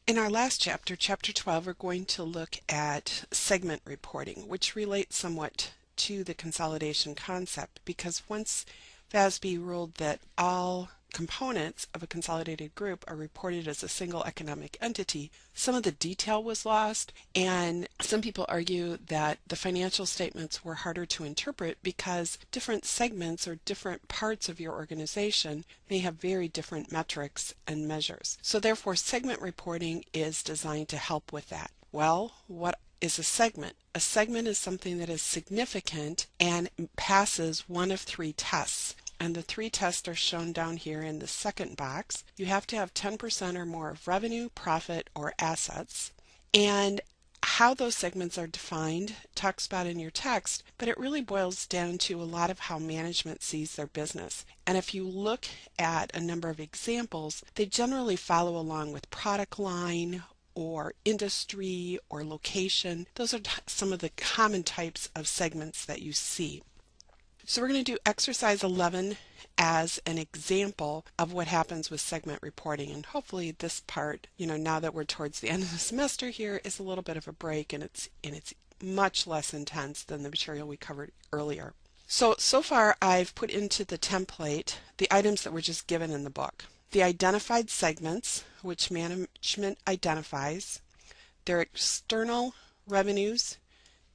In our last chapter, chapter 12, we're going to look at segment reporting, which relates somewhat to the consolidation concept, because once FASB ruled that all components of a consolidated group are reported as a single economic entity, some of the detail was lost, and some people argue that the financial statements were harder to interpret because different segments or different parts of your organization may have very different metrics and measures. So therefore, segment reporting is designed to help with that. Well, what is a segment? A segment is something that is significant and passes one of three tests. And the three tests are shown down here in the second box. You have to have 10% or more of revenue, profit, or assets. And how those segments are defined talks about in your text, but it really boils down to a lot of how management sees their business. And if you look at a number of examples, they generally follow along with product line or industry or location. Those are some of the common types of segments that you see. So we're going to do exercise 11 as an example of what happens with segment reporting, and hopefully this part, now that we're towards the end of the semester here, is a little bit of a break, and it's much less intense than the material we covered earlier. So far I've put into the template the items that were just given in the book. The identified segments, which management identifies, their external revenues,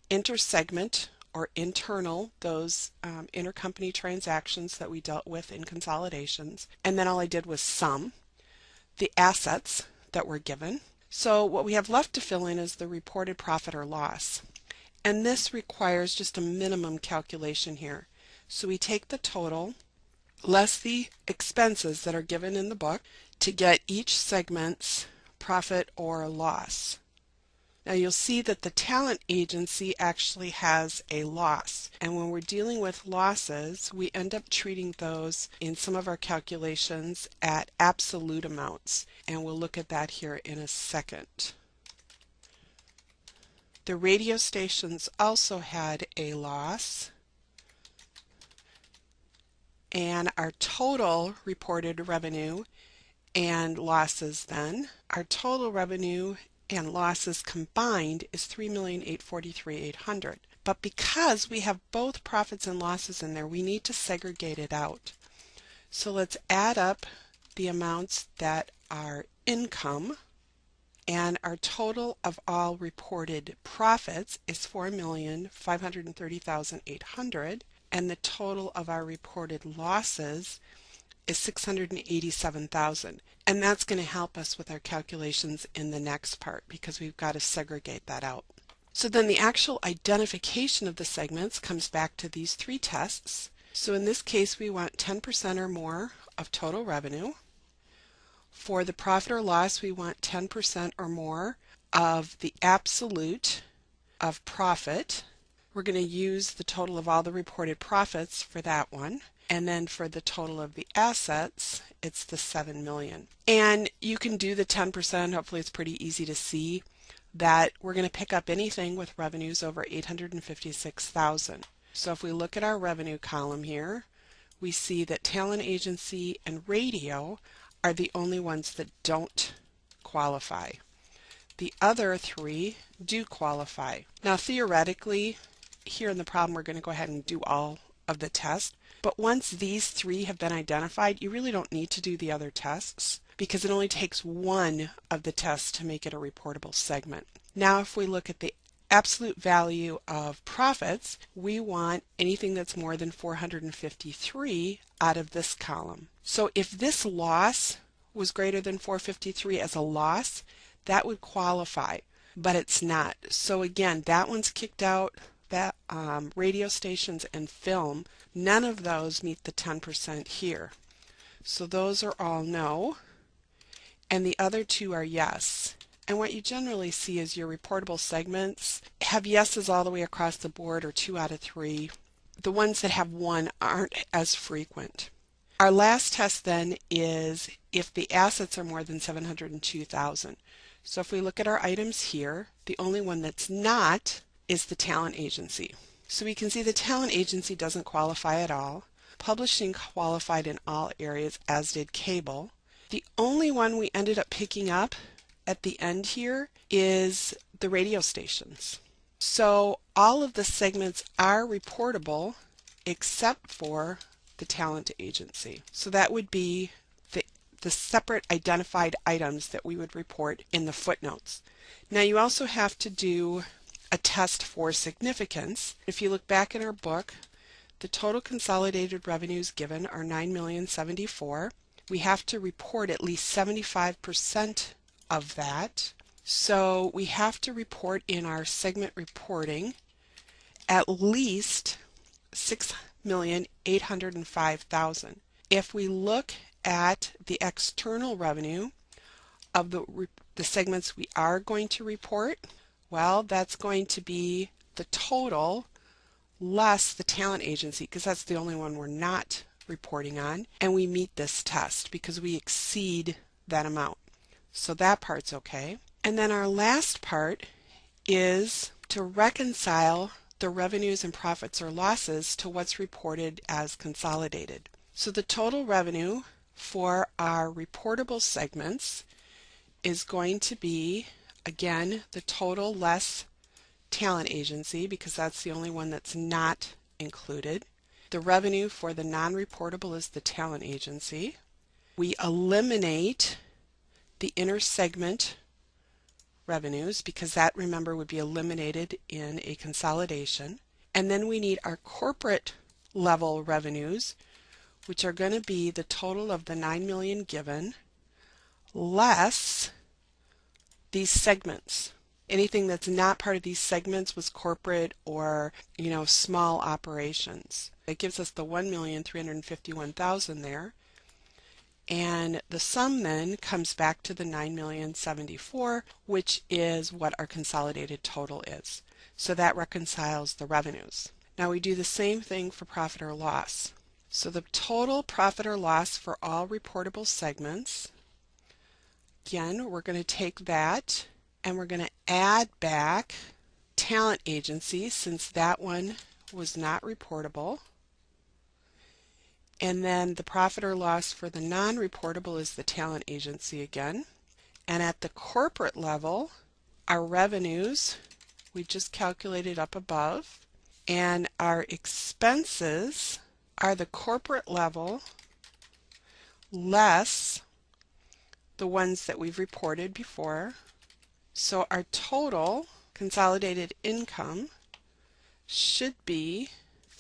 intersegment or internal, those intercompany transactions that we dealt with in consolidations, and then all I did was sum the assets that were given. So what we have left to fill in is the reported profit or loss, and this requires just a minimum calculation here. So we take the total less the expenses that are given in the book to get each segment's profit or loss. Now you'll see that the talent agency actually has a loss, and when we're dealing with losses, we end up treating those in some of our calculations at absolute amounts, and we'll look at that here in a second. The radio stations also had a loss, and our total reported revenue and losses then, our total revenue and losses combined is $3,843,800. But because we have both profits and losses in there, we need to segregate it out. So let's add up the amounts that are income, and our total of all reported profits is $4,530,800, and the total of our reported losses is $687,000, and that's going to help us with our calculations in the next part because we've got to segregate that out. So then the actual identification of the segments comes back to these three tests. So in this case we want 10% or more of total revenue. For the profit or loss we want 10% or more of the absolute of profit. We're going to use the total of all the reported profits for that one. And then for the total of the assets, it's the $7 million. And you can do the 10%. Hopefully it's pretty easy to see that we're going to pick up anything with revenues over $856,000. So if we look at our revenue column here, we see that talent agency and radio are the only ones that don't qualify. The other three do qualify. Now theoretically, here in the problem we're going to go ahead and do all of the tests. But once these three have been identified, you really don't need to do the other tests because it only takes one of the tests to make it a reportable segment. Now if we look at the absolute value of profits, we want anything that's more than 453 out of this column. So if this loss was greater than 453 as a loss, that would qualify, but it's not. So again, that one's kicked out. That radio stations and film, none of those meet the 10% here. So those are all no, and the other two are yes. And what you generally see is your reportable segments have yeses all the way across the board or 2 out of 3. The ones that have 1 aren't as frequent. Our last test then is if the assets are more than $702,000. So if we look at our items here, the only one that's not is the talent agency. So we can see the talent agency doesn't qualify at all. Publishing qualified in all areas, as did cable. The only one we ended up picking up at the end here is the radio stations. So all of the segments are reportable except for the talent agency. So that would be the separate identified items that we would report in the footnotes. Now you also have to do a test for significance. If you look back in our book, the total consolidated revenues given are $9,074,000. We have to report at least 75% of that. So we have to report in our segment reporting at least $6,805,000. If we look at the external revenue of the segments we are going to report, well, that's going to be the total less the talent agency, because that's the only one we're not reporting on, and we meet this test because we exceed that amount. So that part's okay. And then our last part is to reconcile the revenues and profits or losses to what's reported as consolidated. So the total revenue for our reportable segments is going to be, again, the total less talent agency, because that's the only one that's not included. The revenue for the non-reportable is the talent agency. We eliminate the inter-segment revenues, because that, remember, would be eliminated in a consolidation. And then we need our corporate level revenues, which are going to be the total of the $9 million given less these segments. Anything that's not part of these segments was corporate or, small operations. It gives us the $1,351,000 there. And the sum then comes back to the $9,074,000, which is what our consolidated total is. So that reconciles the revenues. Now we do the same thing for profit or loss. So the total profit or loss for all reportable segments, again, we're going to take that and we're going to add back talent agency, since that one was not reportable. And then the profit or loss for the non-reportable is the talent agency again. And at the corporate level, our revenues, we just calculated up above, and our expenses are the corporate level less the ones that we've reported before. So our total consolidated income should be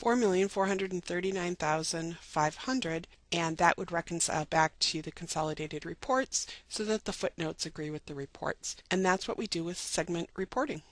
$4,439,500, and that would reconcile back to the consolidated reports so that the footnotes agree with the reports. And that's what we do with segment reporting.